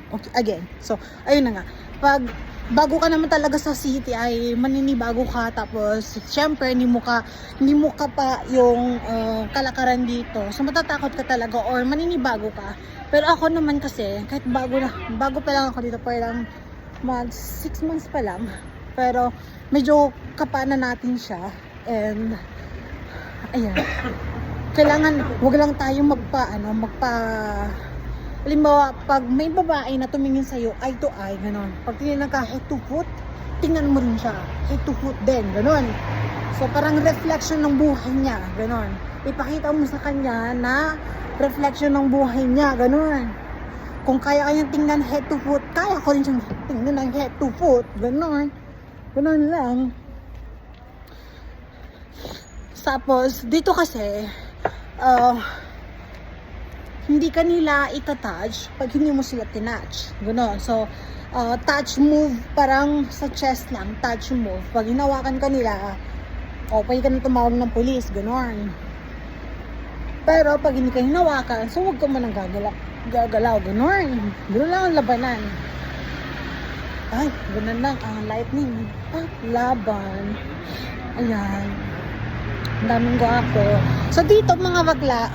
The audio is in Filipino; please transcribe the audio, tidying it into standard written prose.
Okay, again. So, ayun na nga. Pag bago ka naman talaga sa city ay maninibago ka, tapos syempre hindi mo ka pa yung kalakaran dito. So matatakot ka talaga or maninibago ka. Pero ako naman kasi kahit bago pa lang ako dito, parang 6 months pa lang. Pero medyo kapana natin siya, and ayan. Kailangan wag lang tayo halimbawa, pag may babae na tumingin sa'yo, eye to eye, gano'n. Pag tinignan ka head to foot, tingnan mo rin siya, head to foot din, gano'n. So, parang reflection ng buhay niya, gano'n. Ipakita mo sa kanya na reflection ng buhay niya, gano'n. Kung kaya kanyang tingnan head to foot, kaya ko rin siyang tingnan ng head to foot, gano'n. Gano'n lang. Tapos, dito kasi, hindi ka nila itatouch pag hindi mo sila tinouch. Gano'n. So, touch move, parang sa chest lang, touch move. Pag hinawakan ka nila, pwede ka na tumawag ng pulis. Gano'n. Pero, pag hindi ka hinawakan, so huwag ka man ang gagalaw. Gano'n. Gano'n lang ang labanan. Ay, gano'n lang ang lightning. Laban. Ayan. Ang daming gwapo. So, dito mga bakla,